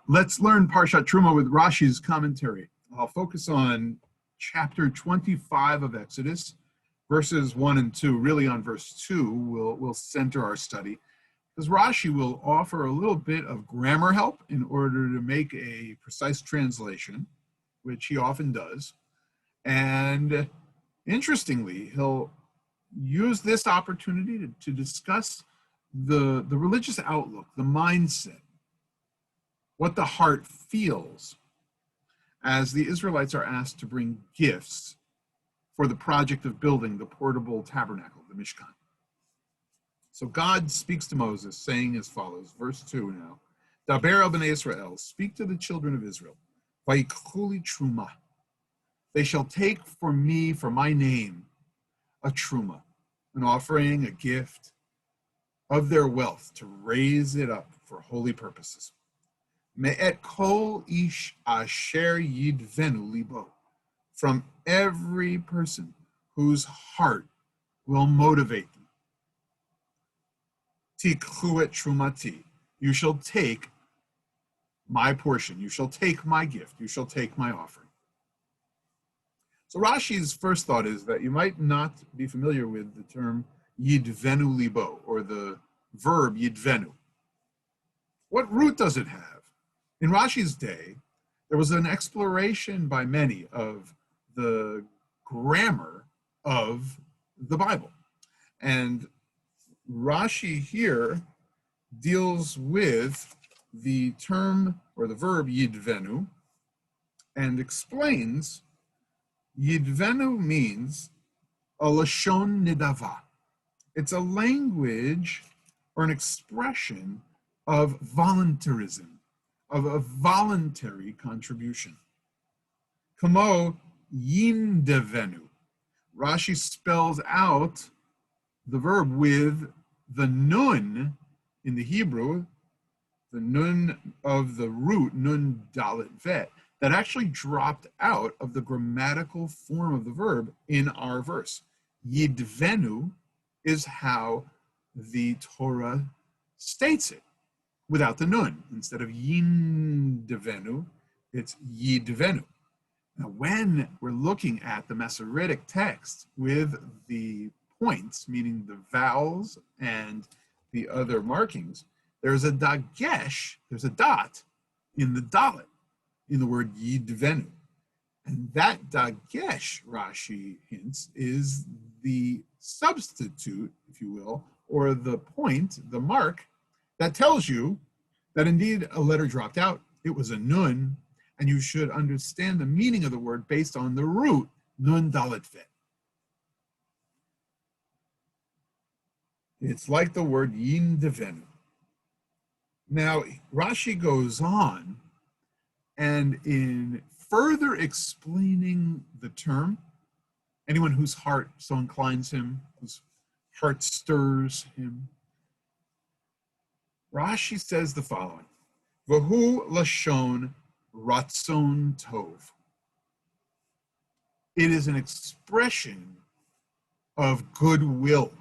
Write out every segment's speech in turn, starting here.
Let's learn Parshat Trumah with Rashi's commentary. I'll focus on chapter 25 of Exodus, verses 1 and 2. Really on verse 2, we'll center our study, because Rashi will offer a little bit of grammar help in order to make a precise translation, which he often does. And interestingly, he'll use this opportunity to discuss the religious outlook, the mindset, what the heart feels as the Israelites are asked to bring gifts for the project of building the portable tabernacle, the Mishkan. So God speaks to Moses, saying as follows, verse 2 now, Daber el b'nei Israel, speak to the children of Israel, vayikchu Trumah. They shall take for me, for my name, a Trumah, an offering, a gift of their wealth to raise it up for holy purposes. Me'et kol ish asher yidvenu libo, from every person whose heart will motivate them. Tikhu et trumati, you shall take my portion, you shall take my gift, you shall take my offering. So Rashi's first thought is that you might not be familiar with the term yidvenu libo, or the verb yidvenu. What root does it have? In Rashi's day, there was an exploration by many of the grammar of the Bible. And Rashi here deals with the term or the verb yidvenu and explains yidvenu means a lashon nidava. It's a language or an expression of voluntarism, of a voluntary contribution. Kamo yindevenu. Rashi spells out the verb with the nun in the Hebrew, the nun of the root, nun dalet vet, that actually dropped out of the grammatical form of the verb in our verse. Yidvenu is how the Torah states it, without the nun. Instead of yindevenu, it's yidvenu. Now, when we're looking at the Masoretic text with the points, meaning the vowels and the other markings, there's a dagesh, there's a dot in the dalet, in the word yidvenu. And that dagesh, Rashi hints, is the substitute, if you will, or the point, the mark, that tells you that indeed a letter dropped out, it was a nun, and you should understand the meaning of the word based on the root, nun dalet vet. It's like the word yindevenu. Now, Rashi goes on, and in further explaining the term, anyone whose heart so inclines him, whose heart stirs him, Rashi says the following, Vahu lashon ratzon tov. It is an expression of goodwill,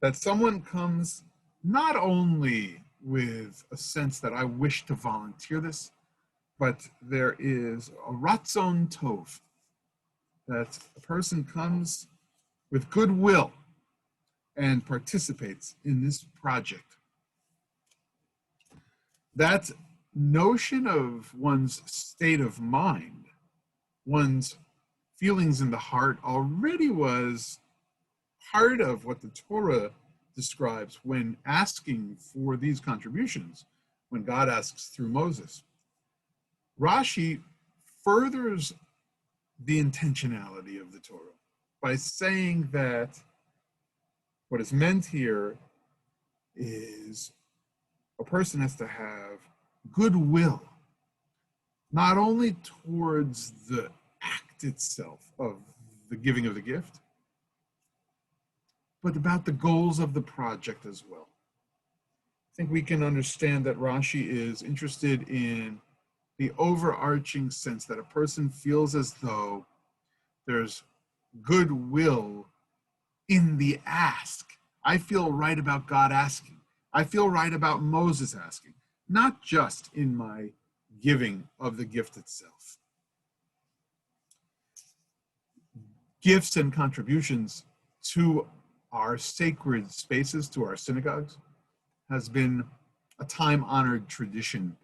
that someone comes not only with a sense that I wish to volunteer this, but there is a ratzon tov, that a person comes with goodwill and participates in this project. That notion of one's state of mind, one's feelings in the heart, already was part of what the Torah describes when asking for these contributions, when God asks through Moses. Rashi furthers the intentionality of the Torah by saying that what is meant here is a person has to have goodwill, not only towards the act itself of the giving of the gift, but about the goals of the project as well. I think we can understand that Rashi is interested in the overarching sense that a person feels as though there's goodwill in the ask. I feel right about God asking. I feel right about Moses asking. not just in my giving of the gift itself. Gifts and contributions to our sacred spaces, to our synagogues, has been a time-honored tradition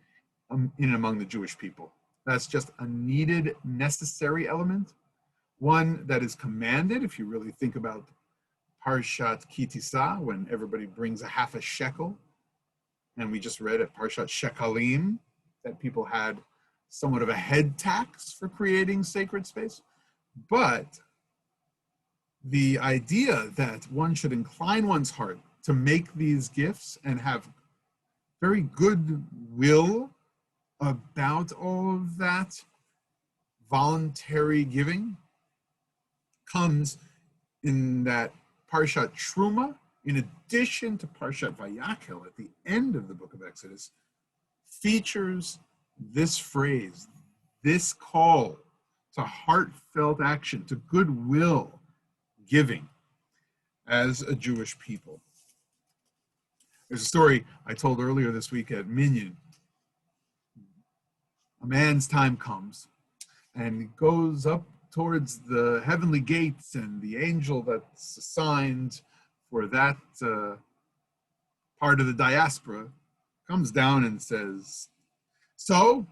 in and among the Jewish people. That's just a needed, necessary element, one that is commanded, if you really think about Parshat Kitisa, when everybody brings a half a shekel, and we just read at Parshat Shekalim that people had somewhat of a head tax for creating sacred space. But the idea that one should incline one's heart to make these gifts and have very good will about all of that voluntary giving comes in that Parshat Trumah, in addition to Parshat Vayakhel at the end of the book of Exodus, features this phrase, this call to heartfelt action, to goodwill giving as a Jewish people. There's a story I told earlier this week at Minyan. A man's time comes and he goes up towards the heavenly gates, and the angel that's assigned for that part of the diaspora comes down and says, "So,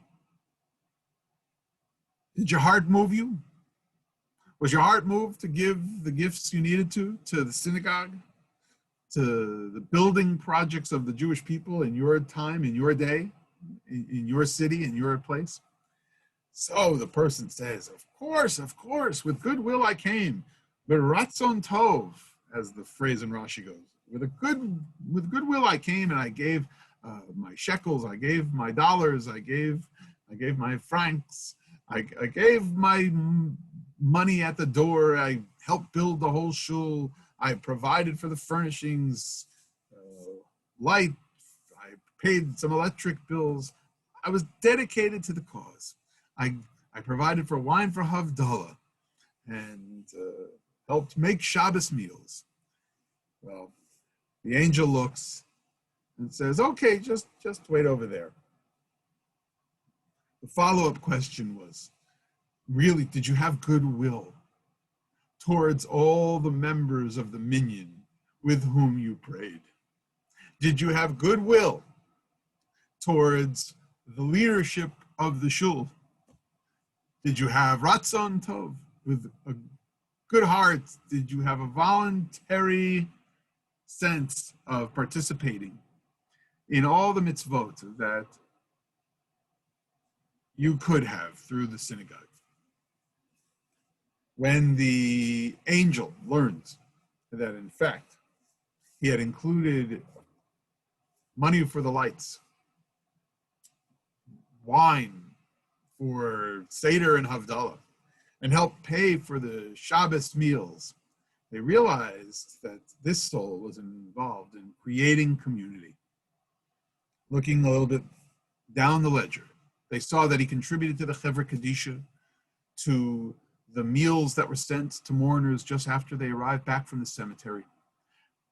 did your heart move you? Was your heart moved to give the gifts you needed to the synagogue, to the building projects of the Jewish people in your time, in your day, in your city, in your place?" So the person says, of course, with goodwill I came. Beratzon tov, as the phrase in Rashi goes. With goodwill I came, and I gave my shekels, I gave my dollars, I gave my francs, I gave my money at the door, I helped build the whole shul, I provided for the furnishings, light, I paid some electric bills. I was dedicated to the cause. I provided for wine for Havdalah and helped make Shabbos meals. Well, the angel looks and says, okay, just wait over there. The follow-up question was, really, did you have goodwill towards all the members of the minyan with whom you prayed? Did you have goodwill towards the leadership of the shul? Did you have ratzon tov, with a good heart? Did you have a voluntary sense of participating in all the mitzvot that you could have through the synagogue? When the angel learns that, in fact, he had included money for the lights, wine for Seder and Havdalah, and helped pay for the Shabbos meals, they realized that this soul was involved in creating community. Looking a little bit down the ledger, they saw that he contributed to the Chevra Kadisha, to the meals that were sent to mourners just after they arrived back from the cemetery.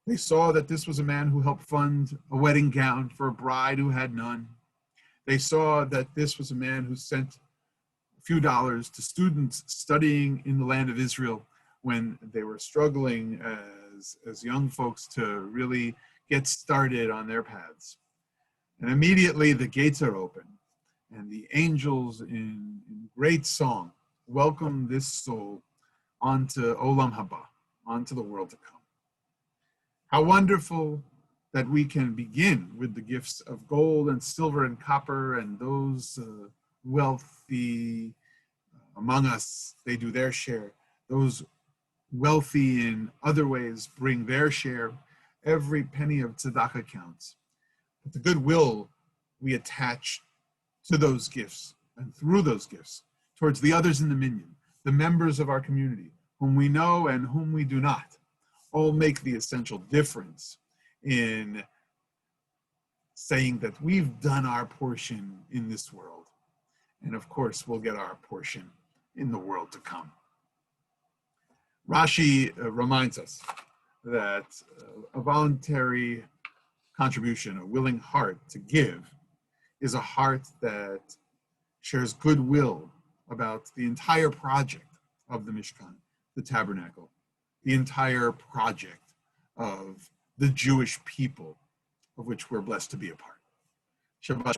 They saw that this was a man who helped fund a wedding gown for a bride who had none. They saw that this was a man who sent a few dollars to students studying in the land of Israel when they were struggling as young folks to really get started on their paths. And immediately the gates are open, and the angels in great song welcome this soul onto Olam Haba, onto the world to come. How wonderful that we can begin with the gifts of gold and silver and copper, and those wealthy among us, they do their share. Those wealthy in other ways bring their share. Every penny of tzedakah counts. But the goodwill we attach to those gifts and through those gifts towards the others in the minyan, the members of our community, whom we know and whom we do not, all make the essential difference in saying that we've done our portion in this world. And of course, we'll get our portion in the world to come. Rashi reminds us that a voluntary contribution, a willing heart to give, is a heart that shares goodwill about the entire project of the Mishkan, the tabernacle, the entire project of the Jewish people of which we're blessed to be a part. Shabbat